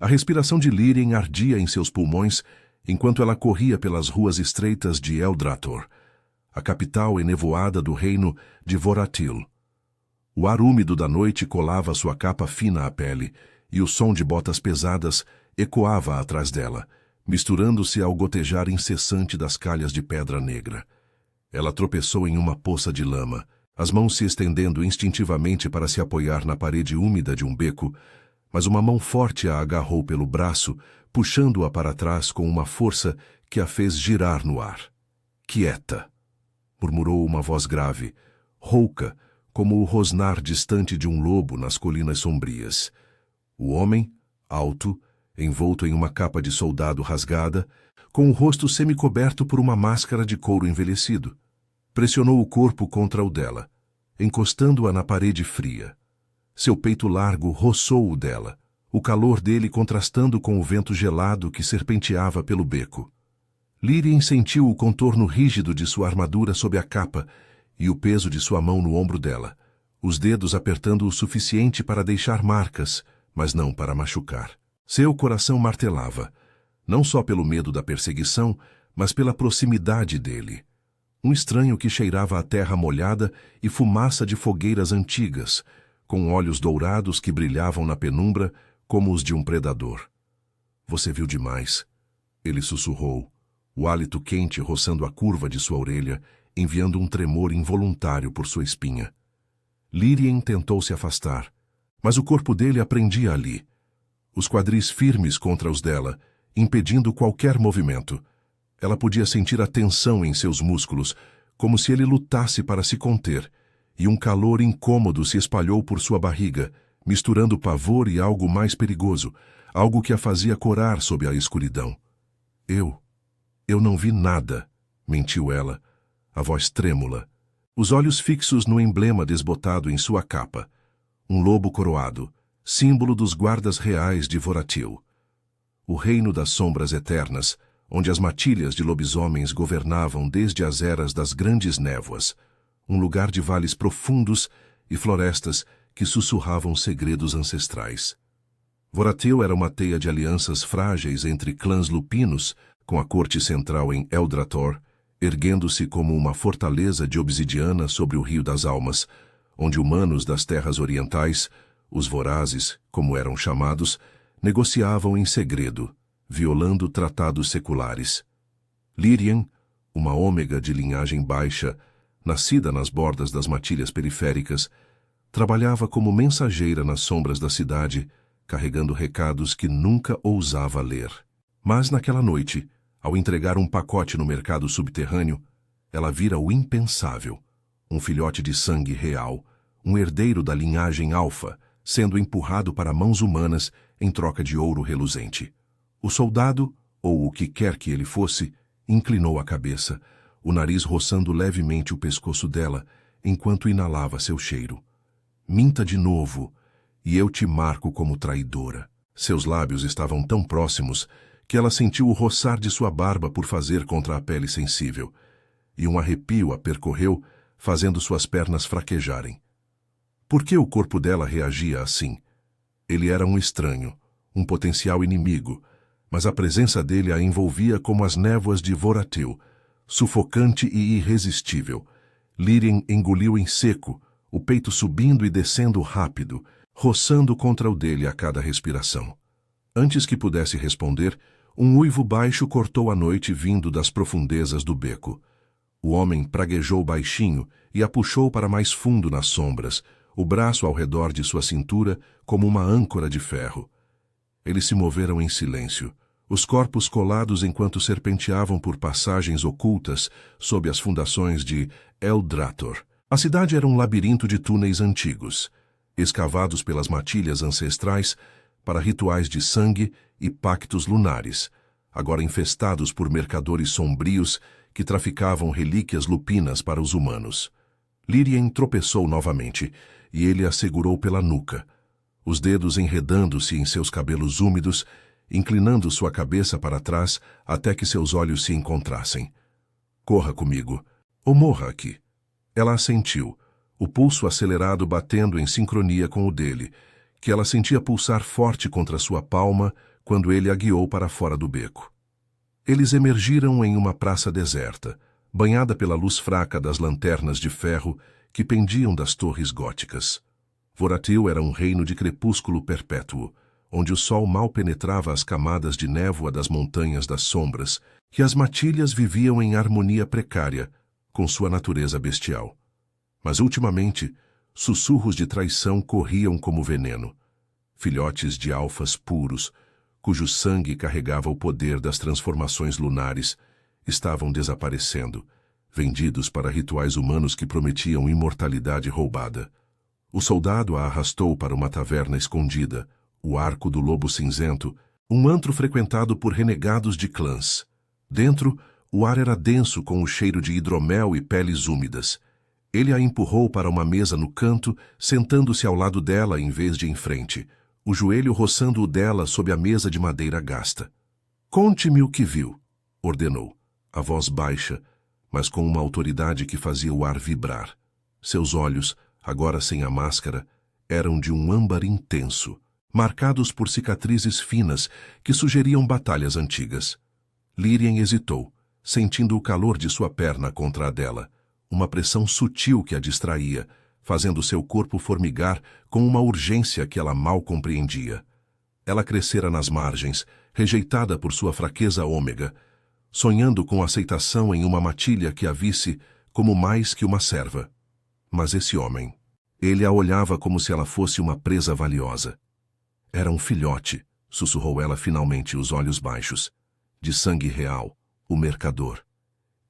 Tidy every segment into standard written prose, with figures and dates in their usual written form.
A respiração de Lírien ardia em seus pulmões enquanto ela corria pelas ruas estreitas de Eldrator, a capital enevoada do reino de Voratil. O ar úmido da noite colava sua capa fina à pele, e o som de botas pesadas ecoava atrás dela, misturando-se ao gotejar incessante das calhas de pedra negra. Ela tropeçou em uma poça de lama, as mãos se estendendo instintivamente para se apoiar na parede úmida de um beco, mas uma mão forte a agarrou pelo braço, puxando-a para trás com uma força que a fez girar no ar. «Quieta!» murmurou uma voz grave, rouca, como o rosnar distante de um lobo nas colinas sombrias. O homem, alto, envolto em uma capa de soldado rasgada, com o rosto semicoberto por uma máscara de couro envelhecido, pressionou o corpo contra o dela, encostando-a na parede fria. Seu peito largo roçou o dela, o calor dele contrastando com o vento gelado que serpenteava pelo beco. Lírien sentiu o contorno rígido de sua armadura sob a capa e o peso de sua mão no ombro dela, os dedos apertando o suficiente para deixar marcas, mas não para machucar. Seu coração martelava, não só pelo medo da perseguição, mas pela proximidade dele. Um estranho que cheirava a terra molhada e fumaça de fogueiras antigas, com olhos dourados que brilhavam na penumbra como os de um predador. «Você viu demais», ele sussurrou, o hálito quente roçando a curva de sua orelha, enviando um tremor involuntário por sua espinha. Lírien tentou se afastar, mas o corpo dele aprendia ali, os quadris firmes contra os dela, impedindo qualquer movimento. Ela podia sentir a tensão em seus músculos, como se ele lutasse para se conter, e um calor incômodo se espalhou por sua barriga, misturando pavor e algo mais perigoso, algo que a fazia corar sob a escuridão. Eu não vi nada», mentiu ela, a voz trêmula, os olhos fixos no emblema desbotado em sua capa, um lobo coroado, símbolo dos guardas reais de Voratil. O reino das sombras eternas, onde as matilhas de lobisomens governavam desde as eras das grandes névoas, um lugar de vales profundos e florestas que sussurravam segredos ancestrais. Voratil era uma teia de alianças frágeis entre clãs lupinos, com a corte central em Eldrator, erguendo-se como uma fortaleza de obsidiana sobre o Rio das Almas, onde humanos das terras orientais, os vorazes, como eram chamados, negociavam em segredo, violando tratados seculares. Lírien, uma ômega de linhagem baixa, nascida nas bordas das matilhas periféricas, trabalhava como mensageira nas sombras da cidade, carregando recados que nunca ousava ler. Mas naquela noite, ao entregar um pacote no mercado subterrâneo, ela vira o impensável, um filhote de sangue real, um herdeiro da linhagem alfa, sendo empurrado para mãos humanas em troca de ouro reluzente. O soldado, ou o que quer que ele fosse, inclinou a cabeça, o nariz roçando levemente o pescoço dela, enquanto inalava seu cheiro. «Minta de novo, e eu te marco como traidora». Seus lábios estavam tão próximos que ela sentiu o roçar de sua barba por fazer contra a pele sensível, e um arrepio a percorreu, fazendo suas pernas fraquejarem. Por que o corpo dela reagia assim? Ele era um estranho, um potencial inimigo, mas a presença dele a envolvia como as névoas de Voratil, sufocante e irresistível. Lírien engoliu em seco, o peito subindo e descendo rápido, roçando contra o dele a cada respiração. Antes que pudesse responder, um uivo baixo cortou a noite vindo das profundezas do beco. O homem praguejou baixinho e a puxou para mais fundo nas sombras, o braço ao redor de sua cintura como uma âncora de ferro. Eles se moveram em silêncio, os corpos colados enquanto serpenteavam por passagens ocultas sob as fundações de Eldrator. A cidade era um labirinto de túneis antigos, escavados pelas matilhas ancestrais para rituais de sangue e pactos lunares, agora infestados por mercadores sombrios que traficavam relíquias lupinas para os humanos. Lírien tropeçou novamente, e ele a segurou pela nuca, os dedos enredando-se em seus cabelos úmidos, inclinando sua cabeça para trás até que seus olhos se encontrassem. «Corra comigo, ou morra aqui». Ela assentiu, o pulso acelerado batendo em sincronia com o dele, que ela sentia pulsar forte contra sua palma, quando ele a guiou para fora do beco. Eles emergiram em uma praça deserta, banhada pela luz fraca das lanternas de ferro que pendiam das torres góticas. Voratil era um reino de crepúsculo perpétuo, onde o sol mal penetrava as camadas de névoa das montanhas das sombras, e as matilhas viviam em harmonia precária com sua natureza bestial. Mas ultimamente, sussurros de traição corriam como veneno. Filhotes de alfas puros, cujo sangue carregava o poder das transformações lunares, estavam desaparecendo, vendidos para rituais humanos que prometiam imortalidade roubada. O soldado a arrastou para uma taverna escondida, o Arco do Lobo Cinzento, um antro frequentado por renegados de clãs. Dentro, o ar era denso com o cheiro de hidromel e peles úmidas. Ele a empurrou para uma mesa no canto, sentando-se ao lado dela em vez de em frente, o joelho roçando o dela sob a mesa de madeira gasta. "Conte-me o que viu", ordenou, a voz baixa, mas com uma autoridade que fazia o ar vibrar. Seus olhos, agora sem a máscara, eram de um âmbar intenso, marcados por cicatrizes finas que sugeriam batalhas antigas. Lírien hesitou, sentindo o calor de sua perna contra a dela, uma pressão sutil que a distraía, fazendo seu corpo formigar com uma urgência que ela mal compreendia. Ela crescera nas margens, rejeitada por sua fraqueza ômega, sonhando com aceitação em uma matilha que a visse como mais que uma serva. Mas esse homem, ele a olhava como se ela fosse uma presa valiosa. Era um filhote, sussurrou ela finalmente, os olhos baixos. De sangue real, o mercador.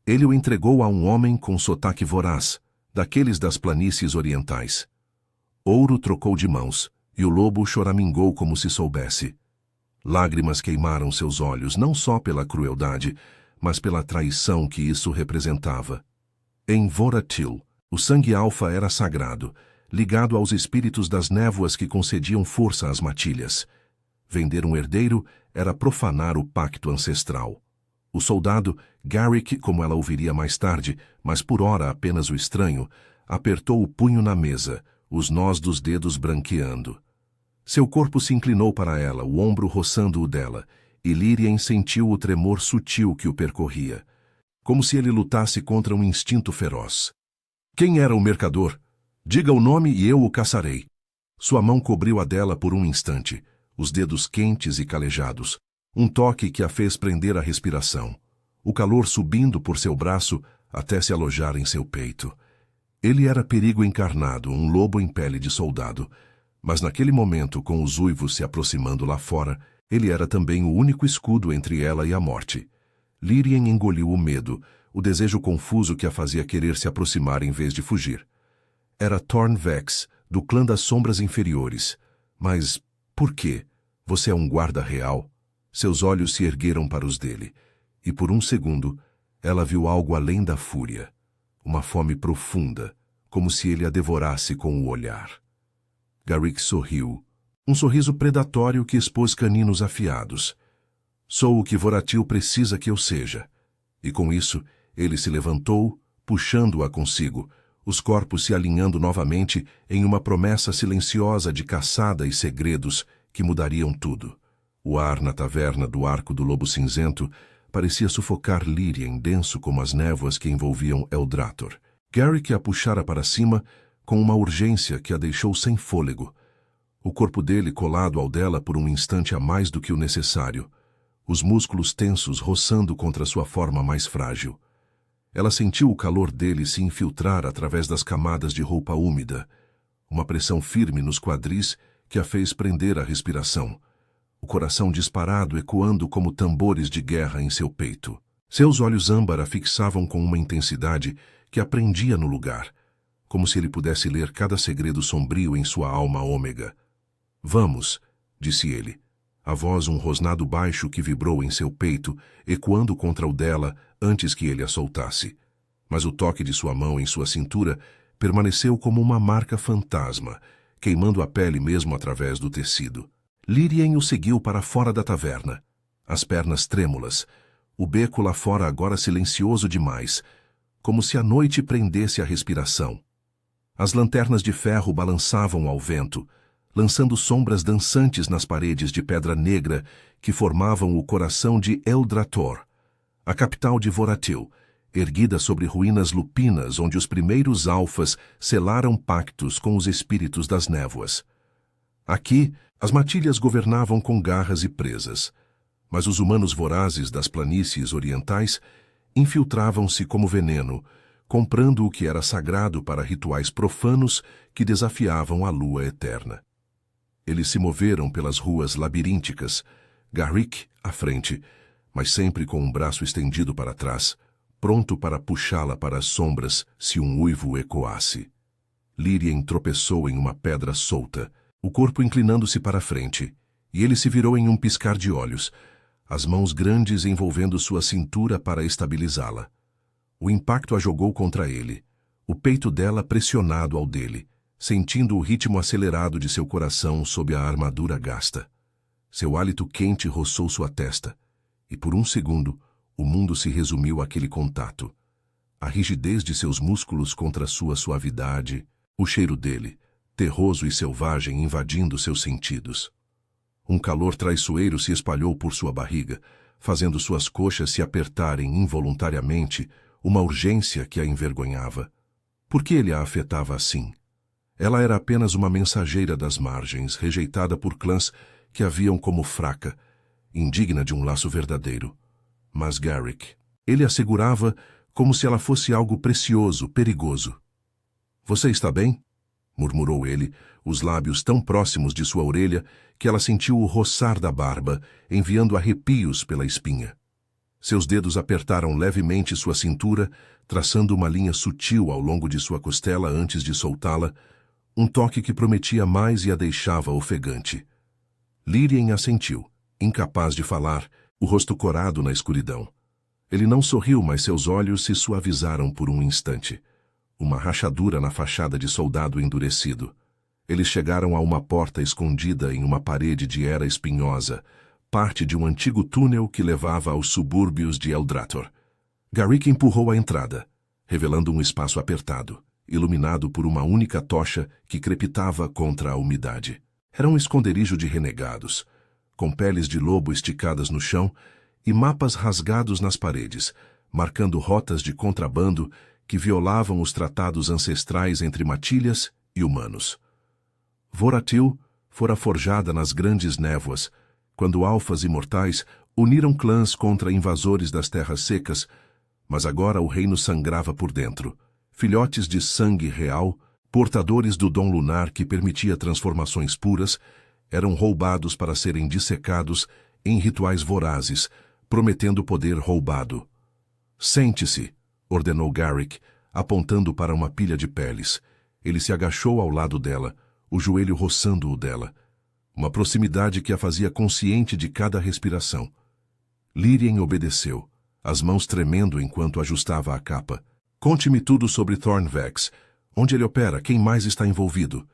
Ele o entregou a um homem com sotaque voraz, daqueles das planícies orientais. Ouro trocou de mãos, e o lobo choramingou como se soubesse. Lágrimas queimaram seus olhos, não só pela crueldade, mas pela traição que isso representava. Em Voratil, o sangue alfa era sagrado, ligado aos espíritos das névoas que concediam força às matilhas. Vender um herdeiro era profanar o pacto ancestral. O soldado, Garrick, como ela ouviria mais tarde, mas por ora apenas o estranho, apertou o punho na mesa, os nós dos dedos branqueando. Seu corpo se inclinou para ela, o ombro roçando o dela, e Lírien sentiu o tremor sutil que o percorria, como se ele lutasse contra um instinto feroz. Quem era o mercador? Diga o nome e eu o caçarei. Sua mão cobriu a dela por um instante, os dedos quentes e calejados, um toque que a fez prender a respiração, o calor subindo por seu braço até se alojar em seu peito. Ele era perigo encarnado, um lobo em pele de soldado, mas naquele momento, com os uivos se aproximando lá fora, ele era também o único escudo entre ela e a morte. Lírien engoliu o medo, o desejo confuso que a fazia querer se aproximar em vez de fugir. Era Thorn Vex, do clã das sombras inferiores. Mas por quê? Você é um guarda real? Seus olhos se ergueram para os dele, e por um segundo ela viu algo além da fúria, uma fome profunda, como se ele a devorasse com o olhar. Garrick sorriu, um sorriso predatório que expôs caninos afiados. Sou o que Voratil precisa que eu seja. E com isso, ele se levantou, puxando-a consigo, os corpos se alinhando novamente em uma promessa silenciosa de caçada e segredos que mudariam tudo. O ar na taverna do Arco do Lobo Cinzento parecia sufocar Lírien, denso como as névoas que envolviam Eldrator. Garrick a puxara para cima com uma urgência que a deixou sem fôlego. O corpo dele colado ao dela por um instante a mais do que o necessário, os músculos tensos roçando contra sua forma mais frágil. Ela sentiu o calor dele se infiltrar através das camadas de roupa úmida, uma pressão firme nos quadris que a fez prender a respiração, o coração disparado ecoando como tambores de guerra em seu peito. Seus olhos âmbar a fixavam com uma intensidade que a prendia no lugar, como se ele pudesse ler cada segredo sombrio em sua alma ômega. Vamos, disse ele, a voz um rosnado baixo que vibrou em seu peito, ecoando contra o dela antes que ele a soltasse. Mas o toque de sua mão em sua cintura permaneceu como uma marca fantasma, queimando a pele mesmo através do tecido. Lírien o seguiu para fora da taverna, as pernas trêmulas, o beco lá fora agora silencioso demais, como se a noite prendesse a respiração. As lanternas de ferro balançavam ao vento, lançando sombras dançantes nas paredes de pedra negra que formavam o coração de Eldrator, a capital de Voratil, erguida sobre ruínas lupinas onde os primeiros alfas selaram pactos com os espíritos das névoas. Aqui, as matilhas governavam com garras e presas, mas os humanos vorazes das planícies orientais infiltravam-se como veneno, comprando o que era sagrado para rituais profanos que desafiavam a lua eterna. Eles se moveram pelas ruas labirínticas, Garrick à frente, mas sempre com um braço estendido para trás, pronto para puxá-la para as sombras se um uivo ecoasse. Lírien tropeçou em uma pedra solta, o corpo inclinando-se para a frente, e ele se virou em um piscar de olhos, as mãos grandes envolvendo sua cintura para estabilizá-la. O impacto a jogou contra ele, o peito dela pressionado ao dele, sentindo o ritmo acelerado de seu coração sob a armadura gasta. Seu hálito quente roçou sua testa, e por um segundo, o mundo se resumiu àquele contato. A rigidez de seus músculos contra sua suavidade, o cheiro dele, terroso e selvagem invadindo seus sentidos. Um calor traiçoeiro se espalhou por sua barriga, fazendo suas coxas se apertarem involuntariamente, uma urgência que a envergonhava. Por que ele a afetava assim? Ela era apenas uma mensageira das margens, rejeitada por clãs que a viam como fraca, indigna de um laço verdadeiro. Mas Garrick, ele a segurava como se ela fosse algo precioso, perigoso. "Você está bem?" murmurou ele, os lábios tão próximos de sua orelha que ela sentiu o roçar da barba, enviando arrepios pela espinha. Seus dedos apertaram levemente sua cintura, traçando uma linha sutil ao longo de sua costela antes de soltá-la, um toque que prometia mais e a deixava ofegante. Lírien assentiu, incapaz de falar, o rosto corado na escuridão. Ele não sorriu, mas seus olhos se suavizaram por um instante. Uma rachadura na fachada de soldado endurecido. Eles chegaram a uma porta escondida em uma parede de era espinhosa, parte de um antigo túnel que levava aos subúrbios de Eldrator. Garrick empurrou a entrada, revelando um espaço apertado, iluminado por uma única tocha que crepitava contra a umidade. Era um esconderijo de renegados, com peles de lobo esticadas no chão e mapas rasgados nas paredes, marcando rotas de contrabando que violavam os tratados ancestrais entre matilhas e humanos. Voratil fora forjada nas grandes névoas, quando alfas imortais uniram clãs contra invasores das terras secas, mas agora o reino sangrava por dentro. Filhotes de sangue real, portadores do dom lunar que permitia transformações puras, eram roubados para serem dissecados em rituais vorazes, prometendo poder roubado. "Sente-se", ordenou Garrick, apontando para uma pilha de peles. Ele se agachou ao lado dela, o joelho roçando o dela. Uma proximidade que a fazia consciente de cada respiração. Lírien obedeceu, as mãos tremendo enquanto ajustava a capa. "Conte-me tudo sobre Thornvex. Onde ele opera? Quem mais está envolvido?"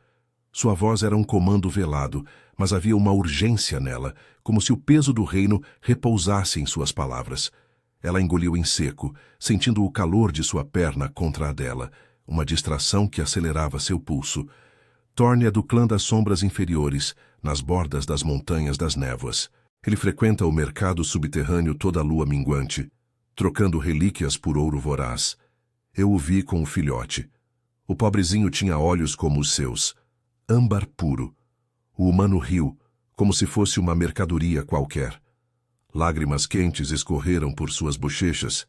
Sua voz era um comando velado, mas havia uma urgência nela, como se o peso do reino repousasse em suas palavras. Ela engoliu em seco, sentindo o calor de sua perna contra a dela, uma distração que acelerava seu pulso. Thorn é do clã das sombras inferiores, nas bordas das montanhas das névoas. Ele frequenta o mercado subterrâneo toda a lua minguante, trocando relíquias por ouro voraz. Eu o vi com o filhote. O pobrezinho tinha olhos como os seus, âmbar puro. O humano riu, como se fosse uma mercadoria qualquer. Lágrimas quentes escorreram por suas bochechas,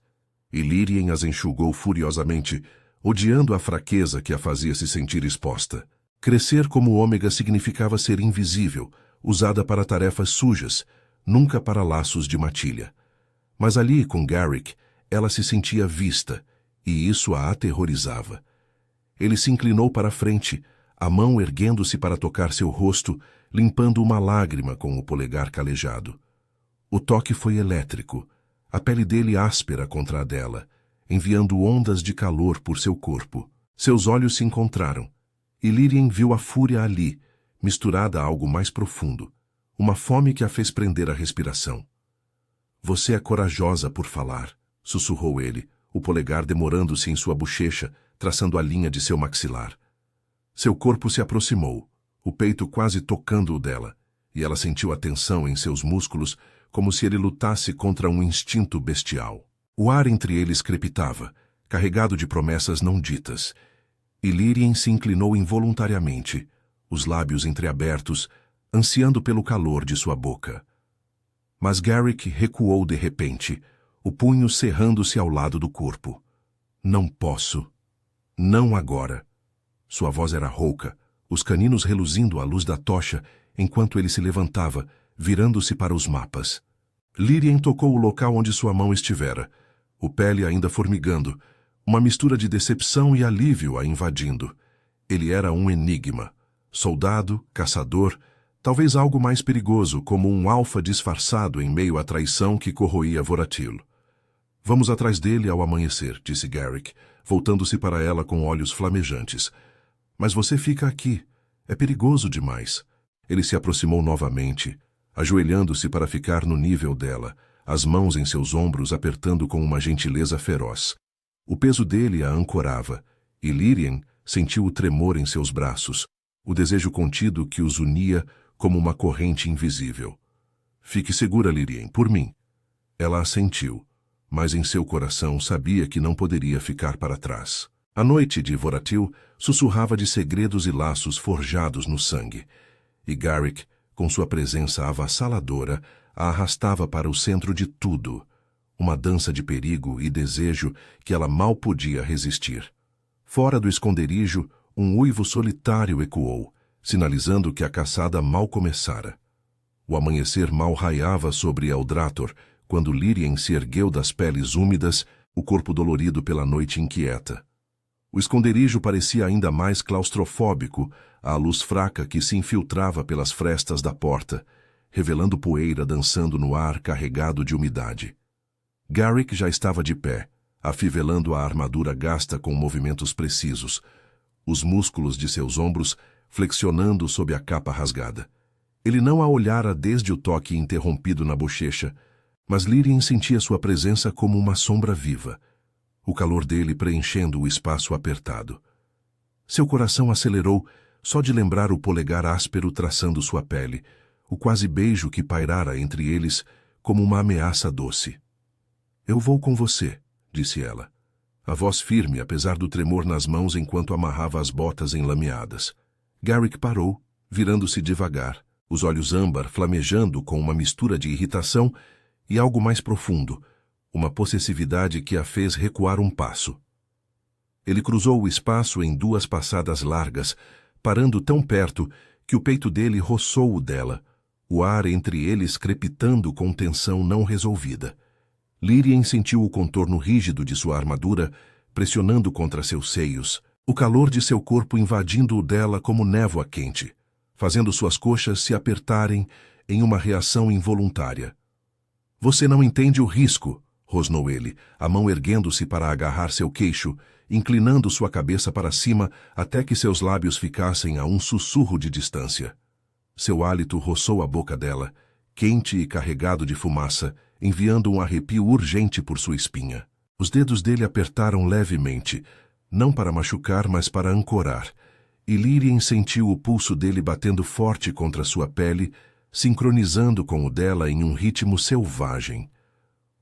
e Lírien as enxugou furiosamente, odiando a fraqueza que a fazia se sentir exposta. Crescer como ômega significava ser invisível, usada para tarefas sujas, nunca para laços de matilha. Mas ali, com Garrick, ela se sentia vista, e isso a aterrorizava. Ele se inclinou para a frente, a mão erguendo-se para tocar seu rosto, limpando uma lágrima com o polegar calejado. O toque foi elétrico, a pele dele áspera contra a dela, enviando ondas de calor por seu corpo. Seus olhos se encontraram, e Lírien viu a fúria ali, misturada a algo mais profundo, uma fome que a fez prender a respiração. "Você é corajosa por falar", sussurrou ele, o polegar demorando-se em sua bochecha, traçando a linha de seu maxilar. Seu corpo se aproximou, o peito quase tocando o dela, e ela sentiu a tensão em seus músculos como se ele lutasse contra um instinto bestial. O ar entre eles crepitava, carregado de promessas não ditas, e Lírien se inclinou involuntariamente, os lábios entreabertos, ansiando pelo calor de sua boca. Mas Garrick recuou de repente, o punho cerrando-se ao lado do corpo. Não posso. Não agora. Sua voz era rouca, os caninos reluzindo à luz da tocha, enquanto ele se levantava, virando-se para os mapas. Lírien tocou o local onde sua mão estivera, o pele ainda formigando, uma mistura de decepção e alívio a invadindo. Ele era um enigma. Soldado, caçador, talvez algo mais perigoso, como um alfa disfarçado em meio à traição que corroía Voratil. Vamos atrás dele ao amanhecer, disse Garrick, voltando-se para ela com olhos flamejantes. Mas você fica aqui. É perigoso demais. Ele se aproximou novamente, ajoelhando-se para ficar no nível dela, as mãos em seus ombros apertando com uma gentileza feroz. O peso dele a ancorava, e Lírien sentiu o tremor em seus braços, o desejo contido que os unia como uma corrente invisível. Fique segura, Lírien, por mim. Ela assentiu, mas em seu coração sabia que não poderia ficar para trás. A noite de Voratil sussurrava de segredos e laços forjados no sangue, e Garrick, com sua presença avassaladora, a arrastava para o centro de tudo, uma dança de perigo e desejo que ela mal podia resistir. Fora do esconderijo, um uivo solitário ecoou, sinalizando que a caçada mal começara. O amanhecer mal raiava sobre Eldrator, quando Lírien se ergueu das peles úmidas, o corpo dolorido pela noite inquieta. O esconderijo parecia ainda mais claustrofóbico, à luz fraca que se infiltrava pelas frestas da porta, revelando poeira dançando no ar carregado de umidade. Garrick já estava de pé, afivelando a armadura gasta com movimentos precisos, os músculos de seus ombros flexionando sob a capa rasgada. Ele não a olhara desde o toque interrompido na bochecha, mas Lírien sentia sua presença como uma sombra viva, o calor dele preenchendo o espaço apertado. Seu coração acelerou só de lembrar o polegar áspero traçando sua pele, o quase beijo que pairara entre eles como uma ameaça doce. Eu vou com você, disse ela, a voz firme apesar do tremor nas mãos enquanto amarrava as botas enlameadas. Garrick parou, virando-se devagar, os olhos âmbar flamejando com uma mistura de irritação e algo mais profundo, uma possessividade que a fez recuar um passo. Ele cruzou o espaço em 2 passadas largas, parando tão perto que o peito dele roçou o dela, o ar entre eles crepitando com tensão não resolvida. Lírien sentiu o contorno rígido de sua armadura pressionando contra seus seios, o calor de seu corpo invadindo o dela como névoa quente, fazendo suas coxas se apertarem em uma reação involuntária. Você não entende o risco, rosnou ele, a mão erguendo-se para agarrar seu queixo, inclinando sua cabeça para cima até que seus lábios ficassem a um sussurro de distância. Seu hálito roçou a boca dela, quente e carregado de fumaça, enviando um arrepio urgente por sua espinha. Os dedos dele apertaram levemente, não para machucar, mas para ancorar, e Lírien sentiu o pulso dele batendo forte contra sua pele, sincronizando com o dela em um ritmo selvagem.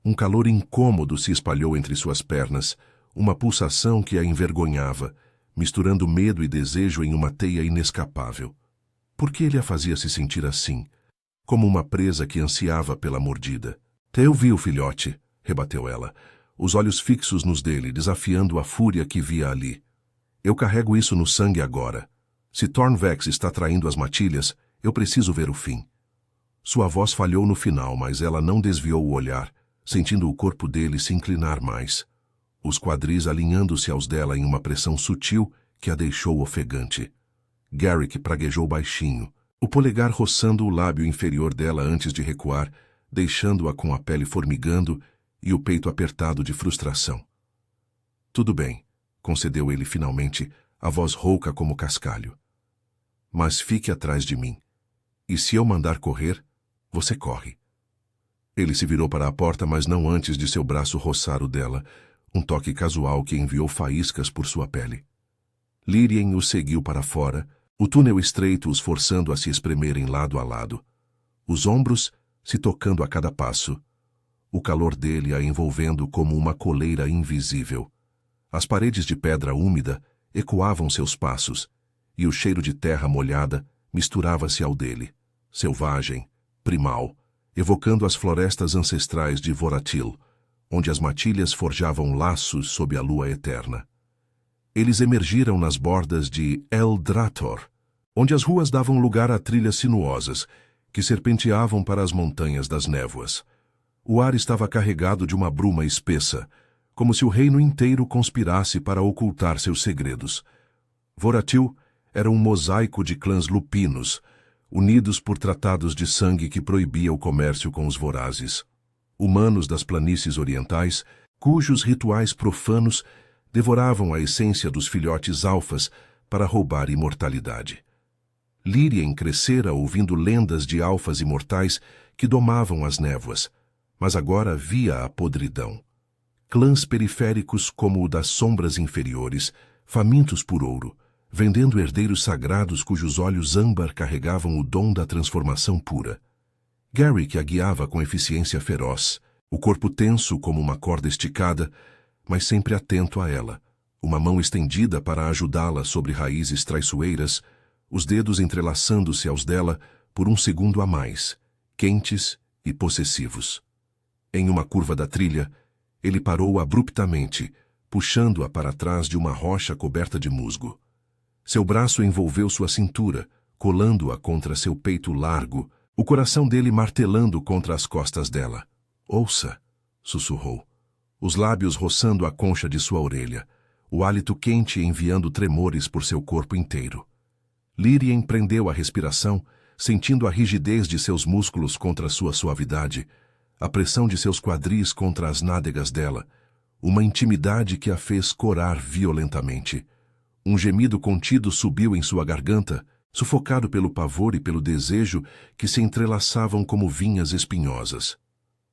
Um calor incômodo se espalhou entre suas pernas, uma pulsação que a envergonhava, misturando medo e desejo em uma teia inescapável. Por que ele a fazia se sentir assim, como uma presa que ansiava pela mordida? Eu vi o filhote, rebateu ela, os olhos fixos nos dele, desafiando a fúria que via ali. Eu carrego isso no sangue agora. Se Thornvex está traindo as matilhas, eu preciso ver o fim. Sua voz falhou no final, mas ela não desviou o olhar, sentindo o corpo dele se inclinar mais, os quadris alinhando-se aos dela em uma pressão sutil que a deixou ofegante. Garrick praguejou baixinho, o polegar roçando o lábio inferior dela antes de recuar, deixando-a com a pele formigando e o peito apertado de frustração. Tudo bem, concedeu ele finalmente, a voz rouca como cascalho. Mas fique atrás de mim. E se eu mandar correr, você corre. Ele se virou para a porta, mas não antes de seu braço roçar o dela, um toque casual que enviou faíscas por sua pele. Lírien o seguiu para fora, O túnel estreito os forçando a se espremerem lado a lado. Os ombros se tocando a cada passo. O calor dele a envolvendo como uma coleira invisível. As paredes de pedra úmida ecoavam seus passos, e o cheiro de terra molhada misturava-se ao dele, selvagem, primal, evocando as florestas ancestrais de Voratil, onde as matilhas forjavam laços sob a lua eterna. Eles emergiram nas bordas de Eldrator, onde as ruas davam lugar a trilhas sinuosas que serpenteavam para as montanhas das névoas. O ar estava carregado de uma bruma espessa, como se o reino inteiro conspirasse para ocultar seus segredos. Voratil era um mosaico de clãs lupinos, unidos por tratados de sangue que proibia o comércio com os vorazes. Humanos das planícies orientais, cujos rituais profanos devoravam a essência dos filhotes alfas para roubar imortalidade. Lírien crescera ouvindo lendas de alfas imortais que domavam as névoas, mas agora via a podridão. Clãs periféricos como o das sombras inferiores, famintos por ouro, vendendo herdeiros sagrados cujos olhos âmbar carregavam o dom da transformação pura. Garrick a guiava com eficiência feroz, o corpo tenso como uma corda esticada, mas sempre atento a ela, uma mão estendida para ajudá-la sobre raízes traiçoeiras, os dedos entrelaçando-se aos dela por um segundo a mais, quentes e possessivos. Em uma curva da trilha, ele parou abruptamente, puxando-a para trás de uma rocha coberta de musgo. Seu braço envolveu sua cintura, colando-a contra seu peito largo, o coração dele martelando contra as costas dela. "Ouça", sussurrou, os lábios roçando a concha de sua orelha, o hálito quente enviando tremores por seu corpo inteiro. Lírien prendeu a respiração, sentindo a rigidez de seus músculos contra sua suavidade, a pressão de seus quadris contra as nádegas dela, uma intimidade que a fez corar violentamente. Um gemido contido subiu em sua garganta, sufocado pelo pavor e pelo desejo que se entrelaçavam como vinhas espinhosas.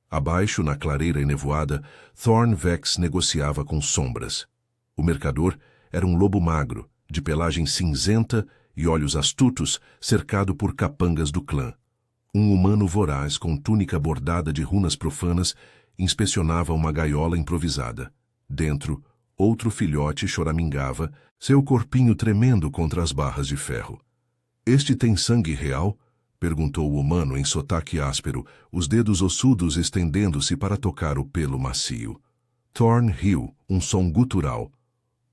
Abaixo, na clareira enevoada, Thorn Vex negociava com sombras. O mercador era um lobo magro, de pelagem cinzenta e olhos astutos, cercado por capangas do clã. Um humano voraz com túnica bordada de runas profanas inspecionava uma gaiola improvisada. Dentro, outro filhote choramingava, seu corpinho tremendo contra as barras de ferro. "Este tem sangue real?" perguntou o humano em sotaque áspero, os dedos ossudos estendendo-se para tocar o pelo macio. Thorn riu, um som gutural.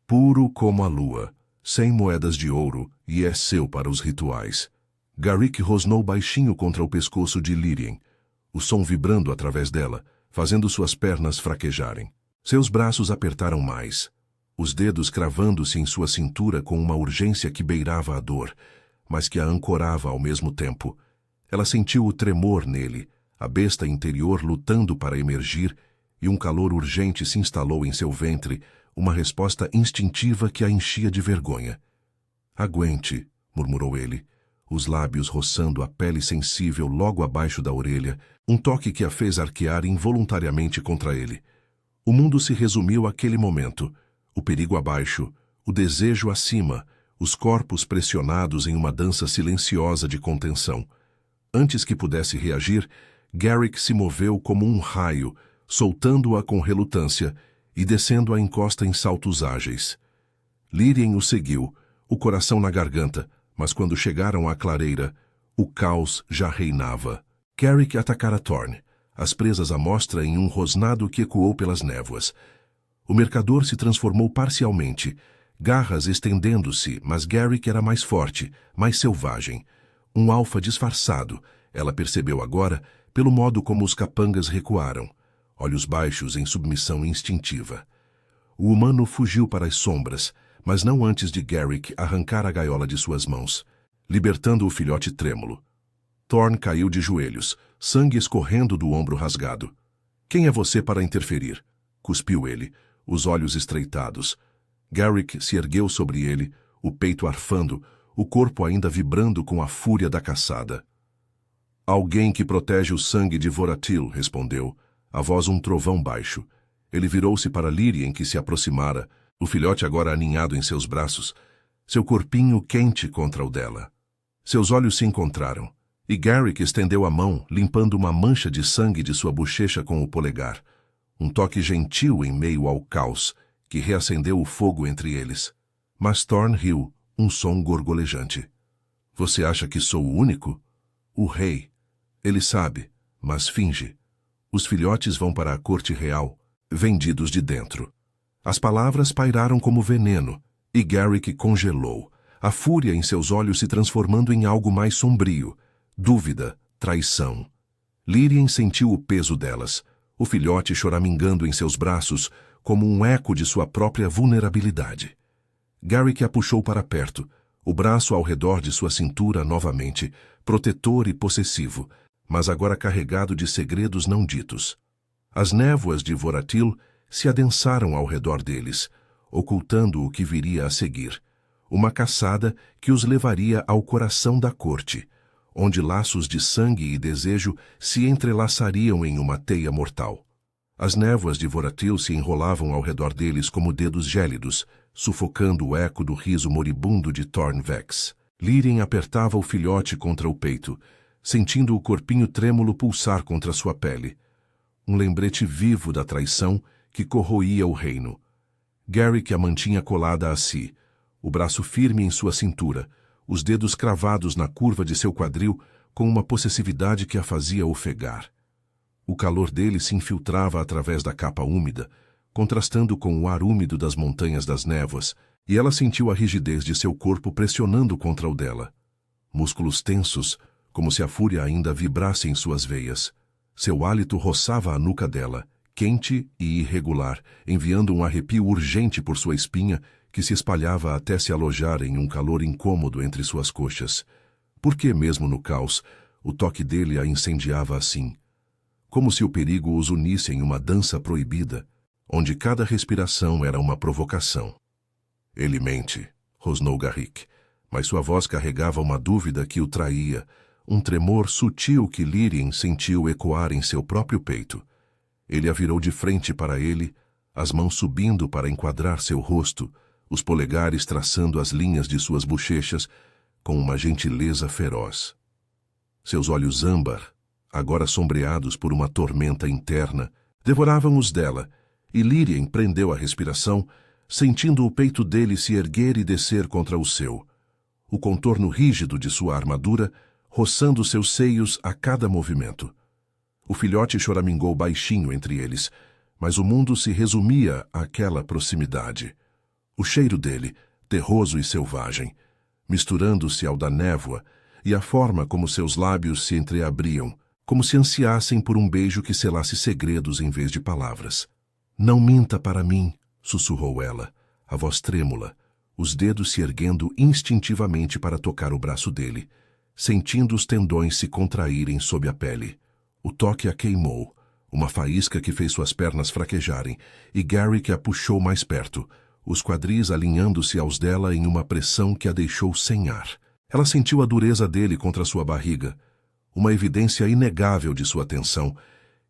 "Puro como a lua, sem moedas de ouro, e é seu para os rituais." Garrick rosnou baixinho contra o pescoço de Lírien, o som vibrando através dela, fazendo suas pernas fraquejarem. Seus braços apertaram mais, os dedos cravando-se em sua cintura com uma urgência que beirava a dor, mas que a ancorava ao mesmo tempo. Ela sentiu o tremor nele, a besta interior lutando para emergir, e um calor urgente se instalou em seu ventre, uma resposta instintiva que a enchia de vergonha. "Aguente", murmurou ele, os lábios roçando a pele sensível logo abaixo da orelha, um toque que a fez arquear involuntariamente contra ele. O mundo se resumiu àquele momento, o perigo abaixo, o desejo acima, os corpos pressionados em uma dança silenciosa de contenção. Antes que pudesse reagir, Garrick se moveu como um raio, soltando-a com relutância e descendo a encosta em saltos ágeis. Lírien o seguiu, o coração na garganta, mas quando chegaram à clareira, o caos já reinava. Garrick atacara Thorn, as presas à mostra em um rosnado que ecoou pelas névoas. O mercador se transformou parcialmente, garras estendendo-se, mas Garrick era mais forte, mais selvagem. Um alfa disfarçado, ela percebeu agora, pelo modo como os capangas recuaram, olhos baixos em submissão instintiva. O humano fugiu para as sombras, mas não antes de Garrick arrancar a gaiola de suas mãos, libertando o filhote trêmulo. Thorn caiu de joelhos, sangue escorrendo do ombro rasgado. "Quem é você para interferir?" cuspiu ele, os olhos estreitados. Garrick se ergueu sobre ele, o peito arfando, o corpo ainda vibrando com a fúria da caçada. "Alguém que protege o sangue de Voratil", respondeu, a voz um trovão baixo. Ele virou-se para Lírien, que se aproximara, o filhote agora aninhado em seus braços. seu corpinho quente contra o dela. Seus olhos se encontraram, e Garrick estendeu a mão, limpando uma mancha de sangue de sua bochecha com o polegar. Um toque gentil em meio ao caos, que reacendeu o fogo entre eles. Mas Thorne riu, um som gorgolejante. Você acha que sou o único? O rei. Ele sabe, mas finge. Os filhotes vão para a corte real, vendidos de dentro. As palavras pairaram como veneno, e Garrick congelou, a fúria em seus olhos se transformando em algo mais sombrio. Dúvida, traição. Lírien sentiu o peso delas, o filhote choramingando em seus braços, como um eco de sua própria vulnerabilidade. Garrick a puxou para perto, o braço ao redor de sua cintura novamente, protetor e possessivo, mas agora carregado de segredos não ditos. As névoas de Voratil se adensaram ao redor deles, ocultando o que viria a seguir. Uma caçada que os levaria ao coração da corte, onde laços de sangue e desejo se entrelaçariam em uma teia mortal. As névoas de Voratil se enrolavam ao redor deles como dedos gélidos, sufocando o eco do riso moribundo de Thorne Vex. Lírien apertava o filhote contra o peito, sentindo o corpinho trêmulo pulsar contra sua pele. Um lembrete vivo da traição que corroía o reino. Garrick a mantinha colada a si, o braço firme em sua cintura, os dedos cravados na curva de seu quadril com uma possessividade que a fazia ofegar. O calor dele se infiltrava através da capa úmida, contrastando com o ar úmido das montanhas das névoas, e ela sentiu a rigidez de seu corpo pressionando contra o dela. Músculos tensos, como se a fúria ainda vibrasse em suas veias. Seu hálito roçava a nuca dela, quente e irregular, enviando um arrepio urgente por sua espinha, que se espalhava até se alojar em um calor incômodo entre suas coxas. Por que, mesmo no caos, o toque dele a incendiava assim? Como se o perigo os unisse em uma dança proibida, onde cada respiração era uma provocação. Ele mente, rosnou Garrick, mas sua voz carregava uma dúvida que o traía, um tremor sutil que Lírien sentiu ecoar em seu próprio peito. Ele a virou de frente para ele, as mãos subindo para enquadrar seu rosto, os polegares traçando as linhas de suas bochechas com uma gentileza feroz. Seus olhos âmbar, agora sombreados por uma tormenta interna, devoravam os dela, e Lírien prendeu a respiração, sentindo o peito dele se erguer e descer contra o seu. O contorno rígido de sua armadura, roçando seus seios a cada movimento. O filhote choramingou baixinho entre eles, mas o mundo se resumia àquela proximidade. O cheiro dele, terroso e selvagem, misturando-se ao da névoa, e a forma como seus lábios se entreabriam, como se ansiassem por um beijo que selasse segredos em vez de palavras. "Não minta para mim", sussurrou ela, a voz trêmula, os dedos se erguendo instintivamente para tocar o braço dele, sentindo os tendões se contraírem sob a pele. O toque a queimou, uma faísca que fez suas pernas fraquejarem, e Garrick a puxou mais perto, os quadris alinhando-se aos dela em uma pressão que a deixou sem ar. Ela sentiu a dureza dele contra sua barriga, uma evidência inegável de sua tensão,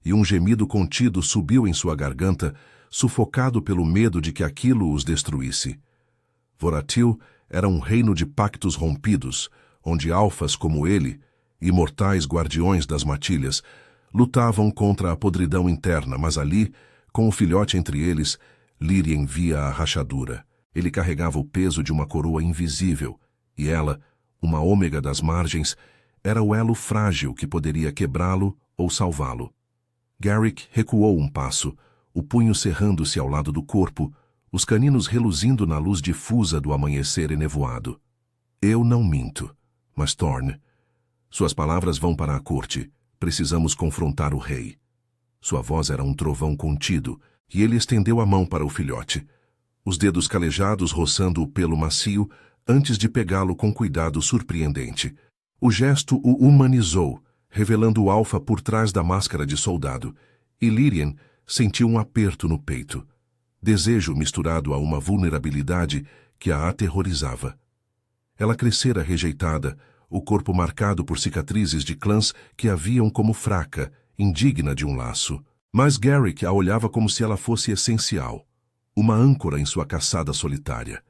e um gemido contido subiu em sua garganta, sufocado pelo medo de que aquilo os destruísse. Voratil era um reino de pactos rompidos, onde alfas como ele, imortais guardiões das matilhas, lutavam contra a podridão interna, mas ali, com o filhote entre eles, Lírien via a rachadura. Ele carregava o peso de uma coroa invisível, e ela, uma ômega das margens, era o elo frágil que poderia quebrá-lo ou salvá-lo. Garrick recuou um passo, o punho cerrando-se ao lado do corpo, os caninos reluzindo na luz difusa do amanhecer enevoado. "Eu não minto, mas Thorne, suas palavras vão para a corte. Precisamos confrontar o rei." Sua voz era um trovão contido, e ele estendeu a mão para o filhote, os dedos calejados roçando o pelo macio antes de pegá-lo com cuidado surpreendente. O gesto o humanizou, revelando o alfa por trás da máscara de soldado, e Lírien sentiu um aperto no peito, desejo misturado a uma vulnerabilidade que a aterrorizava. Ela crescera rejeitada, o corpo marcado por cicatrizes de clãs que a viam como fraca, indigna de um laço. Mas Garrick a olhava como se ela fosse essencial, uma âncora em sua caçada solitária.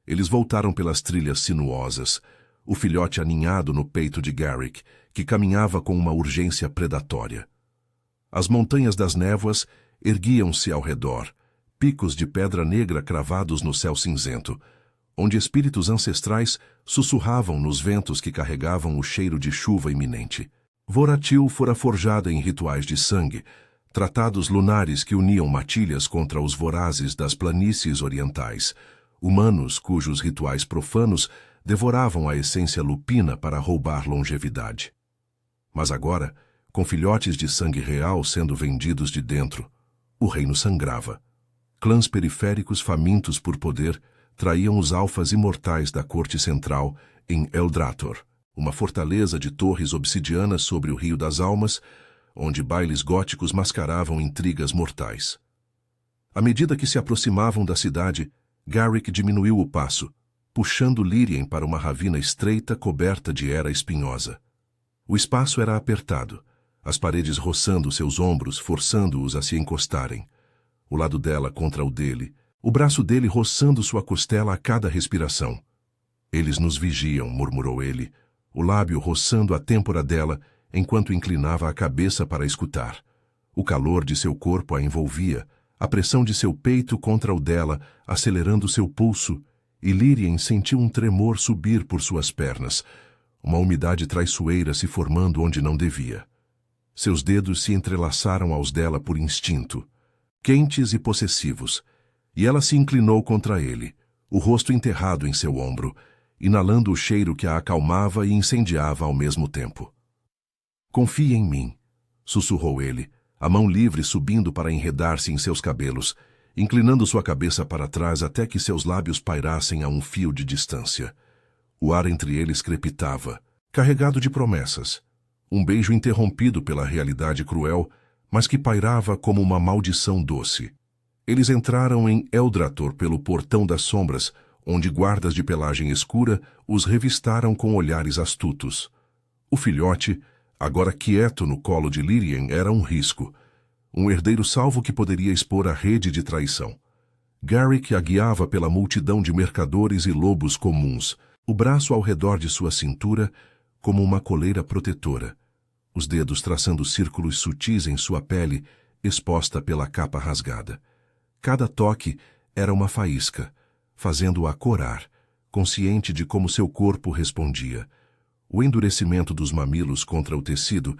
Eles voltaram pelas trilhas sinuosas, o filhote aninhado no peito de Garrick, que caminhava com uma urgência predatória. As montanhas das névoas erguiam-se ao redor, picos de pedra negra cravados no céu cinzento, onde espíritos ancestrais sussurravam nos ventos que carregavam o cheiro de chuva iminente. Voratil fora forjada em rituais de sangue, tratados lunares que uniam matilhas contra os vorazes das planícies orientais, humanos cujos rituais profanos devoravam a essência lupina para roubar longevidade. Mas agora, com filhotes de sangue real sendo vendidos de dentro, o reino sangrava. Clãs periféricos famintos por poder traíam os alfas imortais da corte central em Eldrator, uma fortaleza de torres obsidianas sobre o Rio das Almas, onde bailes góticos mascaravam intrigas mortais. À medida que se aproximavam da cidade, Garrick diminuiu o passo, puxando Lírien para uma ravina estreita coberta de era espinhosa. O espaço era apertado, as paredes roçando seus ombros, forçando-os a se encostarem. O lado dela contra o dele, o braço dele roçando sua costela a cada respiração. Eles nos vigiam, murmurou ele, o lábio roçando a têmpora dela enquanto inclinava a cabeça para escutar. O calor de seu corpo a envolvia, a pressão de seu peito contra o dela, acelerando seu pulso, e Lírien sentiu um tremor subir por suas pernas, uma umidade traiçoeira se formando onde não devia. Seus dedos se entrelaçaram aos dela por instinto, quentes e possessivos, e ela se inclinou contra ele, o rosto enterrado em seu ombro, inalando o cheiro que a acalmava e incendiava ao mesmo tempo. Confie em mim, sussurrou ele, a mão livre subindo para enredar-se em seus cabelos, inclinando sua cabeça para trás até que seus lábios pairassem a um fio de distância. O ar entre eles crepitava, carregado de promessas, um beijo interrompido pela realidade cruel, mas que pairava como uma maldição doce. Eles entraram em Eldrator pelo portão das sombras, onde guardas de pelagem escura os revistaram com olhares astutos. O filhote, agora quieto no colo de Lírien, era um risco, um herdeiro salvo que poderia expor a rede de traição. Garrick a guiava pela multidão de mercadores e lobos comuns, o braço ao redor de sua cintura como uma coleira protetora, os dedos traçando círculos sutis em sua pele, exposta pela capa rasgada. Cada toque era uma faísca, fazendo-a corar, consciente de como seu corpo respondia. O endurecimento dos mamilos contra o tecido,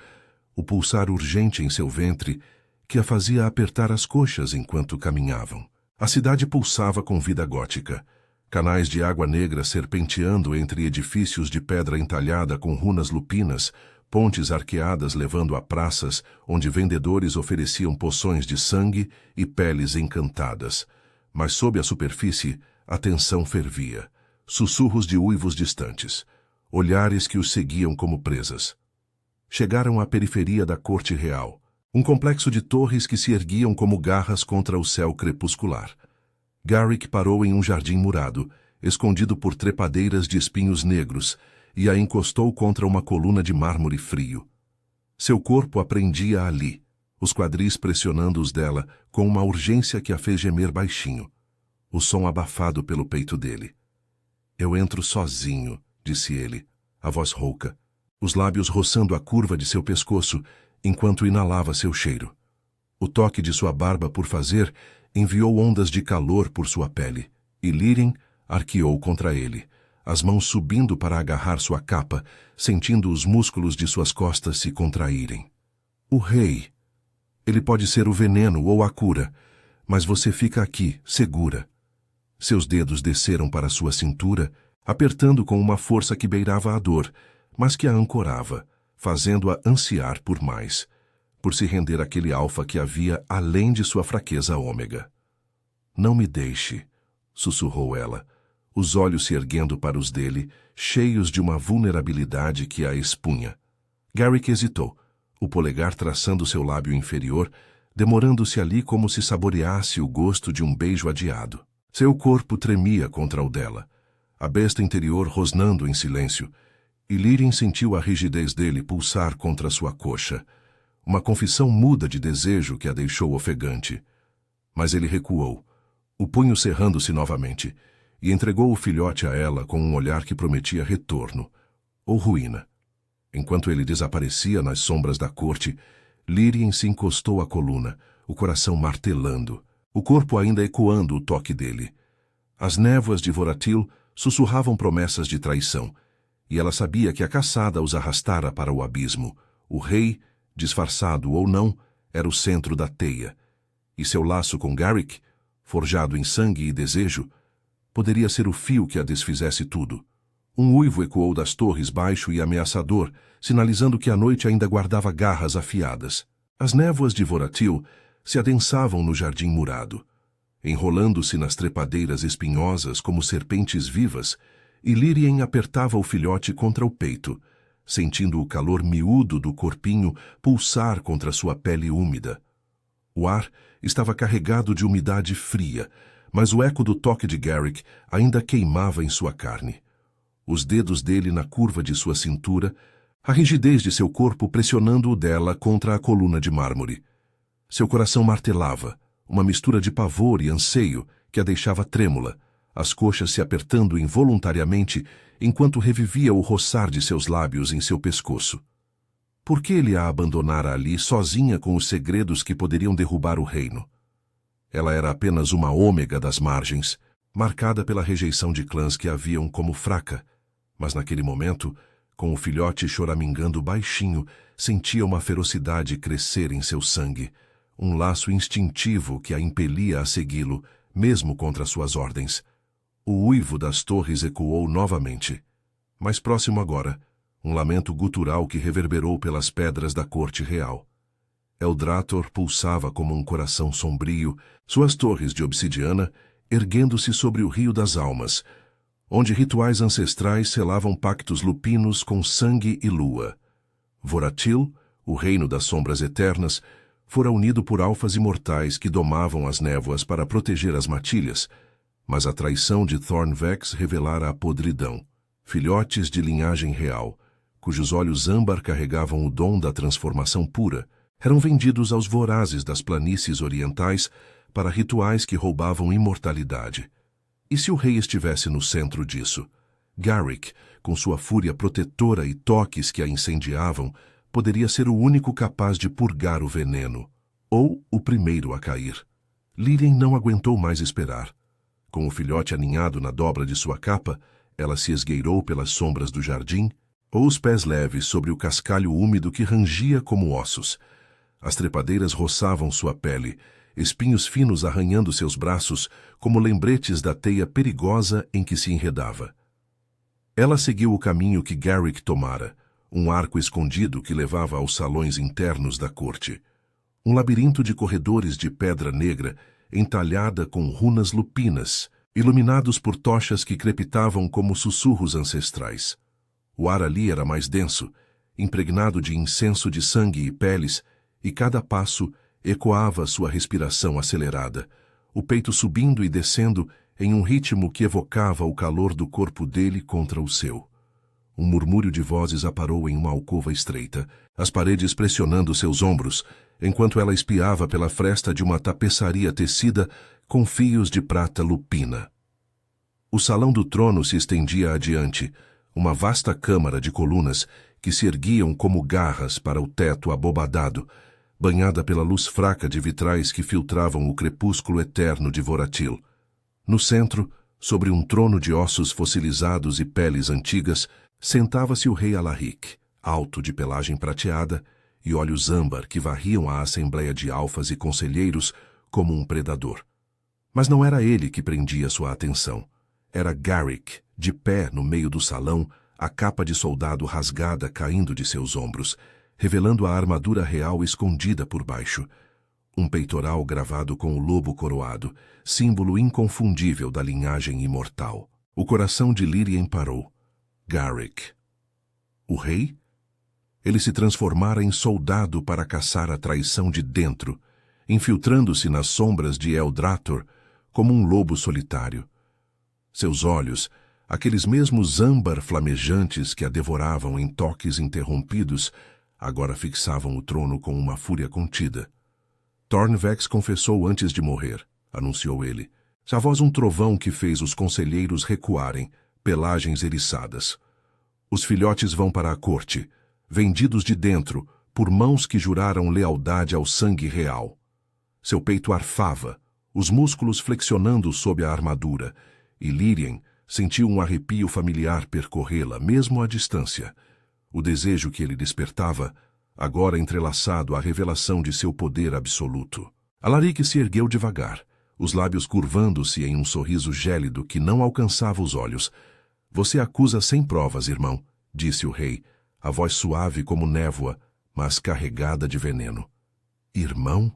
o pulsar urgente em seu ventre, que a fazia apertar as coxas enquanto caminhavam. A cidade pulsava com vida gótica, canais de água negra serpenteando entre edifícios de pedra entalhada com runas lupinas, pontes arqueadas levando a praças onde vendedores ofereciam poções de sangue e peles encantadas. Mas sob a superfície, a tensão fervia, sussurros de uivos distantes, olhares que os seguiam como presas. Chegaram à periferia da corte real, um complexo de torres que se erguiam como garras contra o céu crepuscular. Garrick parou em um jardim murado, escondido por trepadeiras de espinhos negros, e a encostou contra uma coluna de mármore frio. Seu corpo aprendia ali, os quadris pressionando os dela com uma urgência que a fez gemer baixinho, o som abafado pelo peito dele. Eu entro sozinho, disse ele, a voz rouca, os lábios roçando a curva de seu pescoço enquanto inalava seu cheiro. O toque de sua barba por fazer enviou ondas de calor por sua pele, e Lírien arqueou contra ele, as mãos subindo para agarrar sua capa, sentindo os músculos de suas costas se contraírem. O rei. Ele pode ser o veneno ou a cura, mas você fica aqui, segura. Seus dedos desceram para sua cintura, apertando com uma força que beirava a dor, mas que a ancorava, fazendo-a ansiar por mais, por se render àquele alfa que havia além de sua fraqueza ômega. Não me deixe, sussurrou ela, os olhos se erguendo para os dele, cheios de uma vulnerabilidade que a expunha. Garrick hesitou, o polegar traçando seu lábio inferior, demorando-se ali como se saboreasse o gosto de um beijo adiado. Seu corpo tremia contra o dela, a besta interior rosnando em silêncio, e Lírien sentiu a rigidez dele pulsar contra sua coxa, uma confissão muda de desejo que a deixou ofegante. Mas ele recuou, o punho cerrando-se novamente, e entregou o filhote a ela com um olhar que prometia retorno, ou ruína. Enquanto ele desaparecia nas sombras da corte, Lírien se encostou à coluna, o coração martelando, o corpo ainda ecoando o toque dele. As névoas de Voratil sussurravam promessas de traição, e ela sabia que a caçada os arrastara para o abismo. O rei, disfarçado ou não, era o centro da teia, e seu laço com Garrick, forjado em sangue e desejo, poderia ser o fio que a desfizesse tudo. Um uivo ecoou das torres baixo e ameaçador, sinalizando que a noite ainda guardava garras afiadas. As névoas de Voratil se adensavam no jardim murado, enrolando-se nas trepadeiras espinhosas como serpentes vivas, e Lírien apertava o filhote contra o peito, sentindo o calor miúdo do corpinho pulsar contra sua pele úmida. O ar estava carregado de umidade fria, mas o eco do toque de Garrick ainda queimava em sua carne. Os dedos dele na curva de sua cintura, a rigidez de seu corpo pressionando o dela contra a coluna de mármore. Seu coração martelava, uma mistura de pavor e anseio que a deixava trêmula, as coxas se apertando involuntariamente enquanto revivia o roçar de seus lábios em seu pescoço. Por que ele a abandonara ali sozinha com os segredos que poderiam derrubar o reino? Ela era apenas uma ômega das margens, marcada pela rejeição de clãs que a viam como fraca, mas naquele momento, com o filhote choramingando baixinho, sentia uma ferocidade crescer em seu sangue, um laço instintivo que a impelia a segui-lo, mesmo contra suas ordens. O uivo das torres ecoou novamente. Mais próximo agora, um lamento gutural que reverberou pelas pedras da corte real. Eldrator pulsava como um coração sombrio, suas torres de obsidiana erguendo-se sobre o Rio das Almas, onde rituais ancestrais selavam pactos lupinos com sangue e lua. Voratil, o reino das sombras eternas, fora unido por alfas imortais que domavam as névoas para proteger as matilhas, mas a traição de Thornvex revelara a podridão. Filhotes de linhagem real, cujos olhos âmbar carregavam o dom da transformação pura, eram vendidos aos vorazes das planícies orientais para rituais que roubavam imortalidade. E se o rei estivesse no centro disso? Garrick, com sua fúria protetora e toques que a incendiavam, poderia ser o único capaz de purgar o veneno, ou o primeiro a cair. Lírien não aguentou mais esperar. Com o filhote aninhado na dobra de sua capa, ela se esgueirou pelas sombras do jardim, ou os pés leves sobre o cascalho úmido que rangia como ossos. As trepadeiras roçavam sua pele, espinhos finos arranhando seus braços como lembretes da teia perigosa em que se enredava. Ela seguiu o caminho que Garrick tomara, um arco escondido que levava aos salões internos da corte. Um labirinto de corredores de pedra negra entalhada com runas lupinas, iluminados por tochas que crepitavam como sussurros ancestrais. O ar ali era mais denso, impregnado de incenso de sangue e peles, e cada passo ecoava sua respiração acelerada, o peito subindo e descendo em um ritmo que evocava o calor do corpo dele contra o seu. Um murmúrio de vozes aparou em uma alcova estreita, as paredes pressionando seus ombros, enquanto ela espiava pela fresta de uma tapeçaria tecida com fios de prata lupina. O salão do trono se estendia adiante, uma vasta câmara de colunas que se erguiam como garras para o teto abobadado, banhada pela luz fraca de vitrais que filtravam o crepúsculo eterno de Voratil. No centro, sobre um trono de ossos fossilizados e peles antigas, sentava-se o rei Alaric, alto de pelagem prateada e olhos âmbar que varriam a assembleia de alfas e conselheiros como um predador. Mas não era ele que prendia sua atenção. Era Garrick, de pé no meio do salão, a capa de soldado rasgada caindo de seus ombros, revelando a armadura real escondida por baixo. Um peitoral gravado com o lobo coroado, símbolo inconfundível da linhagem imortal. O coração de Lírien parou. Garrick. O rei? Ele se transformara em soldado para caçar a traição de dentro, infiltrando-se nas sombras de Eldrator como um lobo solitário. Seus olhos, aqueles mesmos âmbar flamejantes que a devoravam em toques interrompidos, agora fixavam o trono com uma fúria contida. Thornvex confessou antes de morrer, anunciou ele, A voz um trovão que fez os conselheiros recuarem, pelagens eriçadas. Os filhotes vão para a corte, vendidos de dentro, por mãos que juraram lealdade ao sangue real. Seu peito arfava, os músculos flexionando sob a armadura, e Lírien sentiu um arrepio familiar percorrê-la, mesmo à distância. O desejo que ele despertava, agora entrelaçado à revelação de seu poder absoluto. Alaric se ergueu devagar, os lábios curvando-se em um sorriso gélido que não alcançava os olhos. Você acusa sem provas, irmão, disse o rei, a voz suave como névoa, mas carregada de veneno. Irmão?